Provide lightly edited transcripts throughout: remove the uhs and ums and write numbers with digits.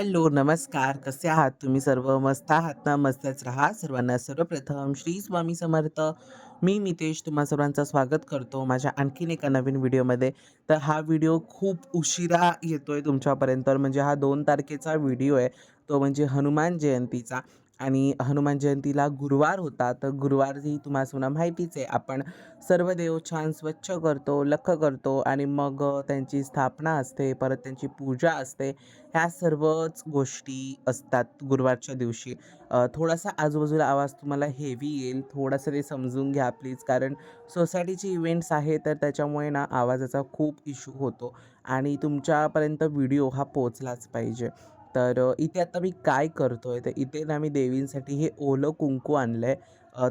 Hello, नमस्कार. कसे आहात तुम्ही सर्व? मस्त आहात ना? मस्तच राहा. सर्वांना सर्वप्रथम श्री स्वामी समर्थ. मी मितेश तुम्हा सर्वांचं स्वागत करतो माझ्या आणखीन एका नवीन व्हिडिओमध्ये. तर हा व्हिडिओ खूप उशिरा येतोय तुमच्यापर्यंत. म्हणजे हा 2 तारखेचा व्हिडिओ आहे. तो म्हणजे हनुमान जयंतीचा आणि हनुमान जयंतीला गुरुवार होता. तर गुरुवारी तुम्हाला माहितीच आहे, आपण सर्व देव छान स्वच्छ करतो, लख्ख करतो आणि मग त्यांची स्थापना असते, परत त्यांची पूजा असते. ह्या सर्वच गोष्टी असतात गुरुवारच्या दिवशी. थोडासा आजूबाजूला आवाज तुम्हाला हेवी येईल, थोडंसं ते समजून घ्या प्लीज. कारण सोसायटीचे इव्हेंट्स आहे, तर त्याच्यामुळे ना आवाजाचा खूप इश्यू होतो आणि तुमच्यापर्यंत व्हिडिओ हा पोहोचलाच पाहिजे. तर इथे आता मी काय करतोय, तर इथे ना मी देवींसाठी हे ओलं कुंकू आणलंय.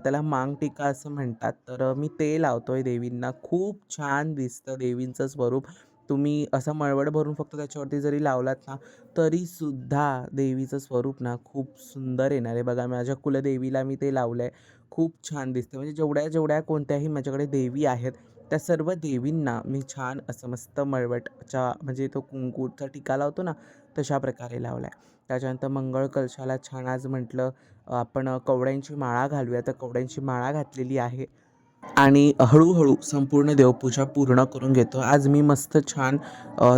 त्याला मांगटिका असं म्हणतात. तर मी ते लावतोय देवींना. खूप छान दिसतं देवींचं स्वरूप. तुम्ही असं मळवट भरून फक्त त्याच्यावरती जरी लावलात ना, तरीसुद्धा देवीचं स्वरूप ना खूप सुंदर येणार आहे. बघा, माझ्या कुलदेवीला मी ते लावलं आहे. खूप छान दिसते. म्हणजे जेवढ्या कोणत्याही माझ्याकडे देवी आहेत, त्या सर्व देवींना मी छान असं मस्त मळवटच्या म्हणजे तो कुंकूचा टिका लावतो ना, तशा प्रकारे लावला आहे. त्याच्यानंतर मंगळ कलशाला छान आज म्हटलं आपण कवड्यांची माळा घालूया. तर कवड्यांची माळा घातलेली आहे आणि हळू संपूर्ण देवपूजा पूर्ण करून घेतो. आज मी मस्त छान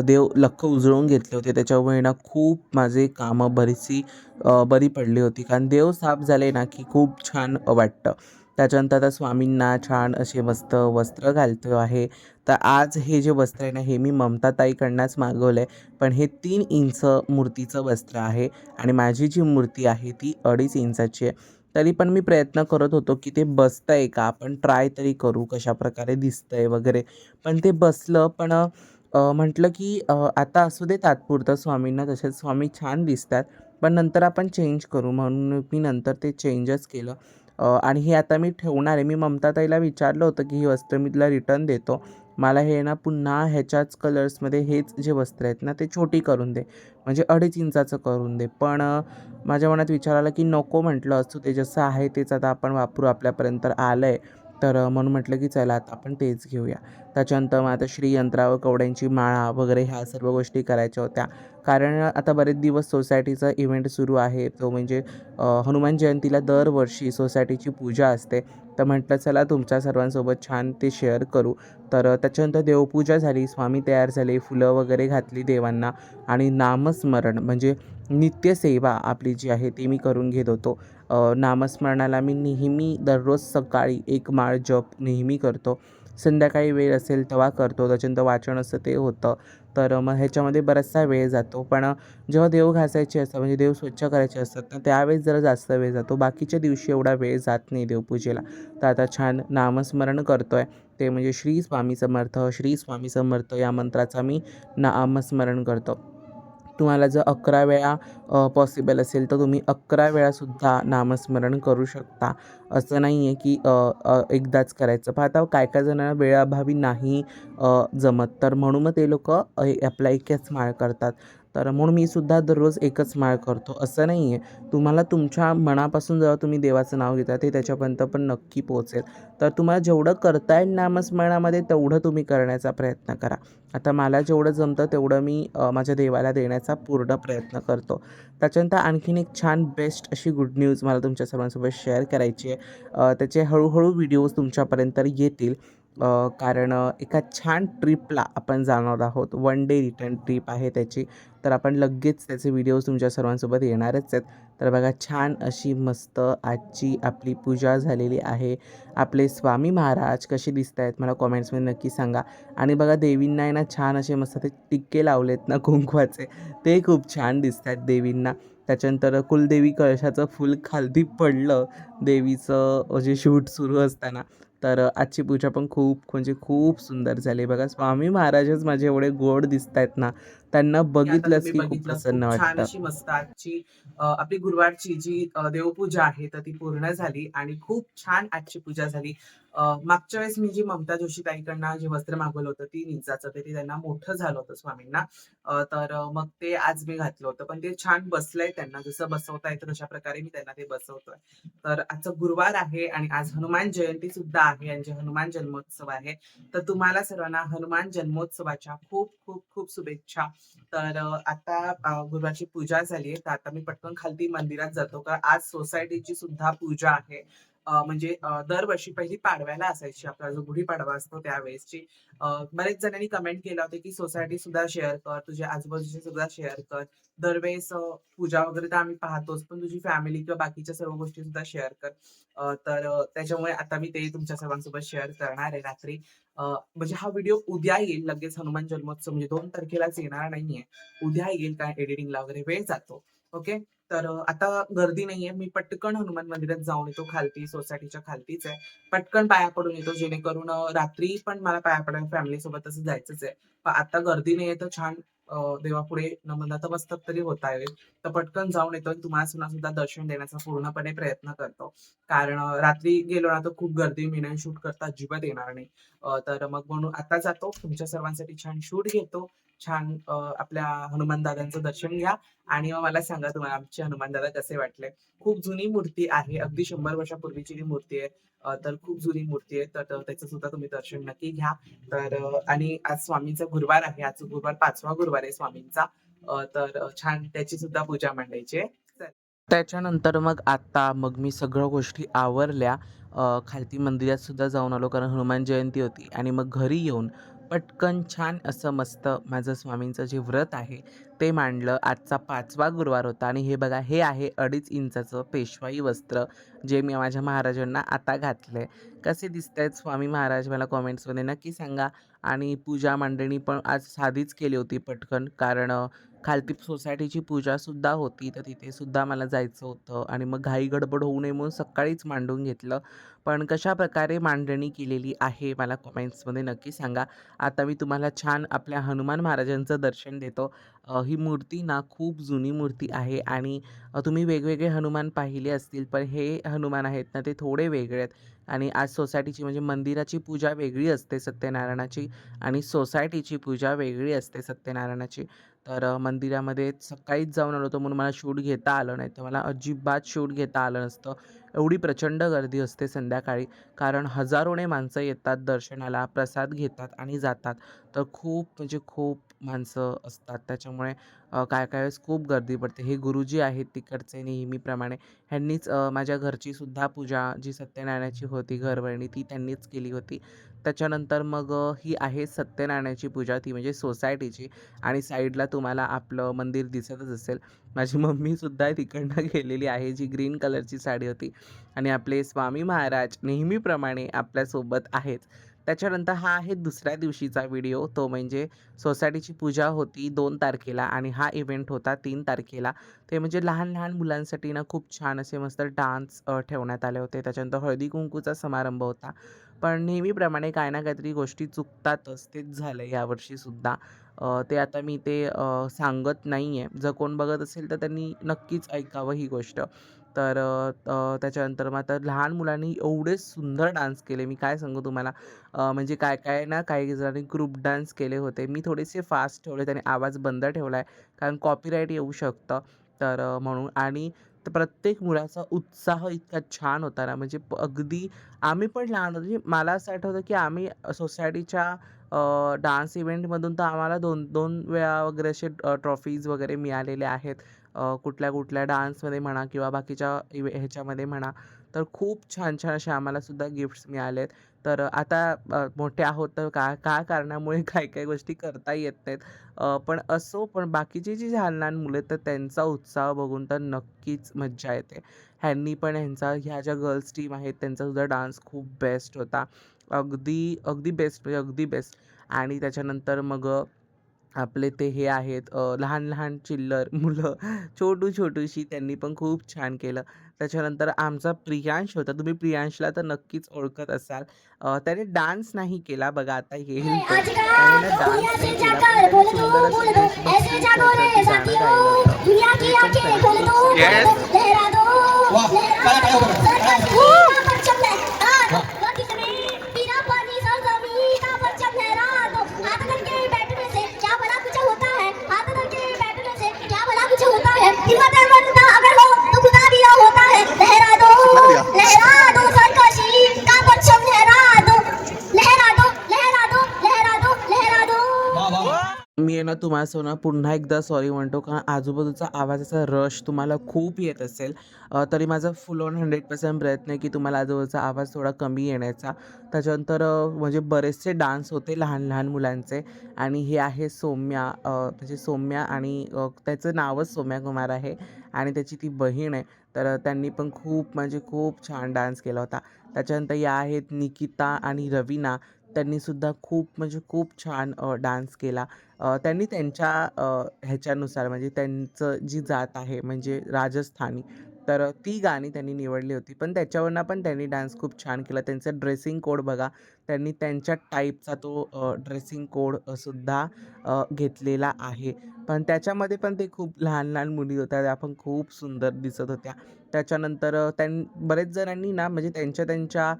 देव लख्ख उजळून घेतले होते. त्याच्यामुळे ना खूप माझे कामं बरी पडली होती. कारण देव साफ झाले ना, की खूप छान वाटतं. त्याच्यानंतर आता स्वामींना छान असे मस्त वस्त्र घालतो आहे. तर आज हे जे वस्त्र आहे ना, हे मी ममताताईकडनंच मागवलं आहे. पण हे 3 इंच मूर्तीचं वस्त्र आहे आणि माझी जी मूर्ती आहे ती 2.5 इंचाची आहे. तरी पण मी प्रयत्न करत होतो, की ते बसतंय का? आपण ट्राय तरी करू, कशाप्रकारे दिसतंय वगैरे. पण ते बसलं. पण म्हटलं, की आता असू दे तात्पुरतं स्वामींना, तसेच स्वामी छान दिसतात. पण नंतर आपण चेंज करू म्हणून मी नंतर ते चेंजच केलं. आणि हे आता मी ठेवणार आहे. मी ममताताईला विचारलं होतं, की ही वस्त्र मी तुला रिटर्न देतो. मला हे ना पुन्हा ह्याच्याच कलर्समध्ये हेच जे वस्त्र आहेत ना, ते छोटी करून दे. म्हणजे 2.5 इंचाचं करून दे. पण माझ्या मनात विचार आला, की नको म्हटलं, असू ते जसं आहे तेच आता आपण वापरू, आपल्यापर्यंत आलं आहे. तर म्हणून म्हटलं, की चला आता आपण तेच घेऊया. त्याच्यानंतर मग आता श्रीयंत्रावर कवड्यांची माळा वगैरे ह्या सर्व गोष्टी करायच्या होत्या. कारण आता बरेच दिवस सोसायटीचा इव्हेंट सुरू आहे. तो म्हणजे हनुमान जयंतीला दरवर्षी सोसायटीची पूजा असते. तर म्हटलं चला तुमच्या सर्वांसोबत छान ते शेअर करू. तर त्याच्यानंतर देवपूजा झाली, स्वामी तयार झाले, फुलं वगैरे घातली देवांना आणि नामस्मरण म्हणजे नित्यसेवा आपली जी आहे ती मी करून घेत होतो. नामस्मरणाला मी नेहमी दररोज सकाळी 1 माळ जप नेहमी करतो. संध्याकाळी वेळ असेल तेव्हा करतो. त्याच्यानंतर वाचन असतं ते होतं. तर मग ह्याच्यामध्ये बराचसा वेळ जातो. पण जेव्हा देव घासायचे असतात म्हणजे देव स्वच्छ करायचे असतात ना, त्यावेळेस जरा जास्त वेळ जातो. बाकीच्या दिवशी एवढा वेळ जात नाही देवपूजेला. तर आता छान नामस्मरण करतो आहे. ते म्हणजे श्री स्वामी समर्थ, श्री स्वामी समर्थ या मंत्राचा मी नामस्मरण करतो. तुम्हाला जर 11 वेळा पॉसिबल असेल तर तुम्ही 11 वेळासुद्धा नामस्मरण करू शकता. असं नाही आहे की एकदाच करायचं. पहा आता काय जणांना वेळेअभावी नाही जमत. तर म्हणून मग ते लोकं आपला एकच माळ करतात. तर म्हणून मी सुद्धा दररोज एकच माळ करतो. असं नाही आहे. तुम्हाला तुमच्या मनापासून जेव्हा तुम्ही देवाचं नाव घेता ते त्याच्यापर्यंत पण नक्की पोहोचेल. तर तुम्हाला जेवढं करता येईल नामस्मरणामध्ये तेवढं तुम्ही करण्याचा प्रयत्न करा. आता मला जेवढं जमतं तेवढं मी माझ्या देवाला देण्याचा पूर्ण प्रयत्न करतो. त्याच्यानंतर आणखीन एक छान बेस्ट अशी गुड न्यूज मला तुमच्या सर्वांसोबत शेअर करायची आहे. त्याचे हळूहळू व्हिडिओज तुमच्यापर्यंत येतील. कारण एका छान ट्रिपला आपण जाणार आहोत. 1 डे रिटर्न ट्रिप आहे त्याची. तर आपण लगेच त्याचे व्हिडिओज तुमच्या सर्वांसोबत येणारच आहेत. तर बघा, छान अशी मस्त आजची आपली पूजा झालेली आहे. आपले स्वामी महाराज कसे दिसत आहेत मला कॉमेंट्समध्ये नक्की सांगा. आणि बघा, देवींना आहे ना छान असे मस्त ते टिक्के लावलेत ना कुंकवाचे, ते खूप छान दिसत आहेत देवींना. त्याच्यानंतर कुलदेवी कळशाचं फूल खालती पडलं देवीचं जे शूट सुरू असताना. तर आजची पूजा पण खूप म्हणजे खूप सुंदर झाली. बघा, स्वामी महाराजच माझे एवढे गोड दिसत आहेत ना, त्यांना की आता बघितलंच तुम्ही की खूप बघितलं, प्रसन्न खूप छान वाटतं. अशी मस्त आजची आपली गुरुवारची जी देवपूजा आहे तर ती पूर्ण झाली आणि खूप छान आजची पूजा झाली. मागच्या वेळेस मी जी ममता जोशी ताईकडनं जे वस्त्र मागवलं होतं 3 इंचाचं ते त्यांना मोठं झालं होतं स्वामींना. मग ते आज मी घातलं होतं. पण ते छान बसलंय त्यांना. जसं बसवता येतं तशा प्रकारे मी त्यांना ते बसवतोय. तर आजचं गुरुवार आहे आणि आज हनुमान जयंती सुद्धा आहे आणि जे हनुमान जन्मोत्सव आहे. तर तुम्हाला सर्वांना हनुमान जन्मोत्सवाच्या खूप खूप खूप शुभेच्छा. आता गुरुवारची पूजा झाली आहे. तर आता मी पटकन खालती मंदिरात जातो. कारण आज सोसायटीची सुद्धा पूजा आहे. दरवर्षी पहिली पाडव्याला असायची. आपला जो गुढीपाडवा असतो त्यावेळेसची. बरेच जणांनी कमेंट केलं होतं, की सोसायटी सुद्धा शेअर कर, तुझ्या आजूबाजूचे सुद्धा शेअर कर. दरवेळेस पूजा वगैरे तर आम्ही पाहतोच, पण तुझी फॅमिली किंवा बाकीच्या सर्व गोष्टी सुद्धा शेअर कर. त्याच्यामुळे आता मी ते तुमच्या सर्वांसोबत शेअर करणार आहे रात्री. म्हणजे हा व्हिडिओ उद्या येईल लगेच हनुमान जन्मोत्सव म्हणजे 2 तारखेलाच येणार नाहीये. उद्या येईल काय एडिटिंगला वगैरे वेळ जातो. ओके. आता गर्दी नाहीये. मी पटकन हनुमान मंदिरात जाऊन येतो. खालती सोसायटीच्या खालतीच आहे. पटकन पाया पडून येतो जेणेकरून रात्री पण मला पाया पडायला फॅमिलीसोबतच जायचंच आहे. पण आता गर्दी नाहीये तर छान देवापुढे नतमस्तक तरी होता येईल. तर पटकन जाऊन येतो आणि तुम्हाला सुद्धा दर्शन देण्याचा पूर्णपणे प्रयत्न करतो. कारण रात्री गेलो ना तर खूप गर्दी मी नाही शूट करता अजिबात येणार नाही. तर मग म्हणून आता जातो. तुमच्या सर्वांसाठी छान शूट घेतो. छान आपल्या हनुमान दादांचं दर्शन घ्या आणि मग मला सांगा तुम्हाला आमचे हनुमान दादा कसे वाटले. खूप जुनी मूर्ती आहे. अगदी 100 वर्षापूर्वीची ही मूर्ती आहे. तर खूप जुनी मूर्ती आहे. तर त्याचं सुद्धा तुम्ही दर्शन नक्की घ्या. आणि आज स्वामींचा गुरुवार आहे. आज गुरुवार 5वा गुरुवार आहे स्वामींचा. छान त्याची सुद्धा पूजा मांडायची आहे. त्याच्यानंतर मग मी सगळ्या गोष्टी आवरल्या. खालती मंदिरात सुद्धा जाऊन आलो कारण हनुमान जयंती होती आणि मग घरी येऊन पटकन छान असं मस्त माझं स्वामींचं जे व्रत आहे ते मांडलं. आजचा 5वा गुरुवार होता आणि हे बघा हे आहे 2.5 इंचाचं पेशवाई वस्त्र जे मी माझ्या महाराजांना आता घातलंय. कसे दिसतायत स्वामी महाराज मला कमेंट्समध्ये नक्की सांगा. आणि पूजा मांडणी पण आज साधीच केली होती पटकन कारण खालती सोसायटीची पूजासुद्धा होती, तर तिथे सुद्धा मला जायचं होतं आणि मग घाई गडबड होऊ नये म्हणून सकाळीच मांडून घेतलं. पण कशाप्रकारे मांडणी केलेली आहे मला कमेंट्समध्ये नक्की सांगा. आता मी तुम्हाला छान आपल्या हनुमान महाराजांचं दर्शन देतो. ही मूर्ती ना खूप जुनी मूर्ती आहे आणि तुम्ही वेगवेगळे हनुमान पाहिले असतील, पण हे हनुमान आहेत ना ते थोडे वेगळे आहेत. आणि आज सोसायटीची म्हणजे मंदिराची पूजा वेगळी असते सत्यनारायणाची आणि सोसायटीची पूजा वेगळी असते सत्यनारायणाची. मंदिरामध्ये सकाळीच जाऊन आलो होतो म्हणून मला शूट घेता आलं नाही. तर मला अजिबात शूट घेता आलं नसतं. एवढी प्रचंड गर्दी असते संध्याकाळी. कारण हजारोने माणसं येतात दर्शनाला, प्रसाद घेतात आणि जातात. तर खूप म्हणजे खूप माणसं असतात. त्याच्यामुळे काय-काय वेळेस खूप गर्दी पडते. हे गुरुजी आहेत तिकडचे नेहमीप्रमाणे. ह्यांनीच माझ्या घरची सुद्धा पूजा जी सत्यनारायणाची होती घरभरणी ती त्यांनीच केली होती. त्याच्यानंतर ही आहे सत्यनारायणाची पूजा ती म्हणजे सोसायटीची. आणि साईडला तुम्हाला आपलं मंदिर दिसतच असेल. माझी मम्मीसुद्धा तिकडनं गेलेली आहे, जी ग्रीन कलरची साडी होती आणि आपले स्वामी महाराज नेहमीप्रमाणे आपल्यासोबत आहेत. त्याच्यानंतर हा आहे दुसऱ्या दिवशीचा व्हिडिओ. तो म्हणजे सोसायटीची पूजा होती 2 तारखेला आणि हा इव्हेंट होता 3 तारखेला. ते म्हणजे लहान-लहान मुलांसाठी ना खूप छान असे मस्त डान्स ठेवण्यात आले होते. त्याच्यानंतर हळदी-कुंकूचा समारंभ होता. पण नेहमीप्रमाणे काही ना काहीतरी गोष्टी चुकतातच. तेच झालं यावर्षीसुद्धा. ते आता मी सांगत नाही आहे. जर कोण बघत असेल तर त्यांनी नक्कीच ऐकावं ही गोष्ट. त्याच्यानंतर मग आता लहान मुलांनी एवढे सुंदर डान्स केले, मी काय सांगू तुम्हाला. म्हणजे काय-काय ना काही जणांनी ग्रुप डान्स केले होते. मी थोडेसे फास्ट ठेवले, त्याने आवाज बंद ठेवला आहे, कारण कॉपीराईट येऊ शकतं. म्हणून आणि प्रत्येक मुलाचा उत्साह इतका छान होता ना, म्हणजे अगदी आम्ही पण लहान होतो. म्हणजे मला असं आठवतं, की आम्ही सोसायटीच्या डान्स इव्हेंटमधून तर आम्हाला 2-2 वेळा वगैरे असे ट्रॉफीज वगैरे मिळालेले आहेत. कुठल्या-कुठल्या डान्समध्ये म्हणा किंवा बाकीच्या ह्याच्यामध्ये म्हणा. तर खूप छान-छान असे आम्हालासुद्धा गिफ्ट्स मिळालेत. आता मोठे आहोत तर काय कारणामुळे काही-काही गोष्टी करता येत नाहीत. पण बाकीची जी लहान-लहान मुलं आहेत तर त्यांचा उत्साह बघून तर नक्कीच मज्जा येते. ह्या ज्या गर्ल्स टीम आहेत त्यांचासुद्धा डान्स खूप बेस्ट होता. अगदी बेस्ट म्हणजे अगदी बेस्ट. आणि त्याच्यानंतर आपले ते हे आहेत लहान-लहान चिल्लर मुलं छोटूशी त्यांनी पण खूप छान केलं. त्याच्यानंतर आमचा प्रियांश होता. तुम्ही प्रियांशला तर नक्कीच ओळखत असाल. त्याने डान्स नाही केला बघा आता येईल तो. त्याने ना डान्स नाही केला पण त्याने सुंदर असं देशभक्ती वरती गाणं गायलं होतं. ते पण त्याने खूप सुंदर येस. केलं. वाह! टाळ्या टाळ्या वाह! मी आहे ना तुम्हाला पुन्हा एकदा सॉरी म्हणतो, कारण आजूबाजूचा आवाजाचा रश तुम्हाला खूप येत असेल. तरी माझा फुल ऑन 100% प्रयत्न आहे, की तुम्हाला आजूबाजूचा आवाज थोडा कमी येण्याचा. त्याच्यानंतर म्हणजे बरेचसे डान्स होते लहान-लहान मुलांचे आणि हे आहे सौम्या, म्हणजे सौम्या आणि त्याचं नावच सौम्या कुमार आहे आणि त्याची ती बहीण आहे. तर त्यांनी पण खूप म्हणजे खूप छान डान्स केला होता. त्याच्यानंतर या आहेत निकिता आणि रवीना. त्यांनीसुद्धा खूप म्हणजे खूप छान डान्स केला. त्यांनी त्यांच्या ह्याच्यानुसार म्हणजे त्यांचं जी जात आहे म्हणजे राजस्थानी, तर ती गाणी त्यांनी निवडली होती. पण त्याच्यावरनं पण त्यांनी डान्स खूप छान केला. त्यांचं ड्रेसिंग कोड बघा, त्यांनी त्यांच्या टाईपचा तो ड्रेसिंग कोड सुद्धा घेतलेला आहे. पण त्याच्यामध्ये पण ते खूप लहान-लहान मुली होत्या, त्या पण खूप सुंदर दिसत होत्या. त्याच्यानंतर बरेच जणांनी ना म्हणजे त्यांच्या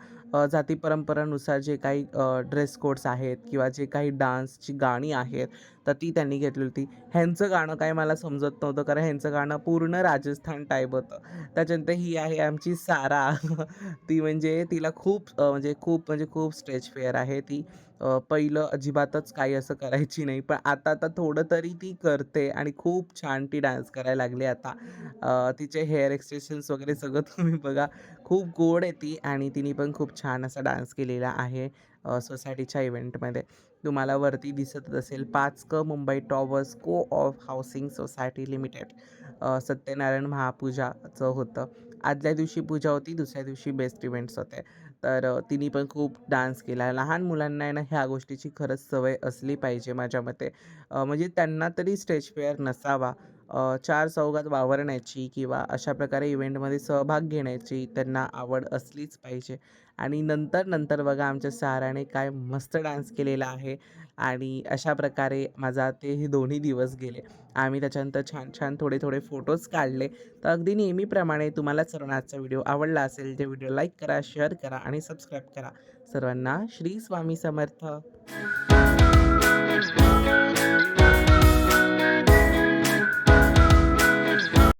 जाती परंपरानुसार जे काही ड्रेस कोड्स आहेत किंवा जे काही डान्सची गाणी आहेत, तर ती त्यांनी घेतली होती. ह्यांचं गाणं काय मला समजत नव्हतं, कारण ह्यांचं गाणं पूर्ण राजस्थान टाईप होतं. त्याच्यानंतर ही आहे आमची सारा. ती म्हणजे तिला खूप स्टेज फिअर आहे ती. पहिलं अजिबातच काही असं करायची नाही. पण आता थोडं तरी ती करते आणि खूप छान ती डान्स करायला लागली आता. तिचे हेअर एक्सटेन्शन्स वगैरे सगळं तुम्ही बघा. खूप गोड आहे ती आणि तिने पण खूप छान असा डान्स केलेला आहे सोसायटीच्या इव्हेंटमध्ये. तुम्हाला वरती दिसत असेल 5क Mumbai towers co-op housing society limited, Satyanarayan महापूजाचं होतं. आदल्या दिवशी पूजा होती, दुसऱ्या दिवशी बेस्ट इव्हेंट्स होते. तर तिने पण खूप डान्स केला. लहान मुलांना आहे ना ह्या गोष्टीची खरंच सवय असली पाहिजे माझ्या मते. म्हणजे त्यांना तरी स्टेज फिअर नसावा. चार चौघात वावरण्याची किंवा अशा प्रकारे इव्हेंटमध्ये सहभाग घेण्याची त्यांना आवड असलीच पाहिजे. आणि नंतर बघा आमच्या साराने काय मस्त डान्स केलेला आहे आणि अशा प्रकारे माझा ते हे दोन्ही दिवस गेले. आम्ही त्याच्यानंतर छान-छान थोडे-थोडे फोटोज काढले. तर अगदी नेहमीप्रमाणे तुम्हाला सर्वांना आजचा व्हिडिओ आवडला असेल, तर व्हिडिओ लाईक करा, शेअर करा आणि सबस्क्राईब करा. सर्वांना श्री स्वामी समर्थ.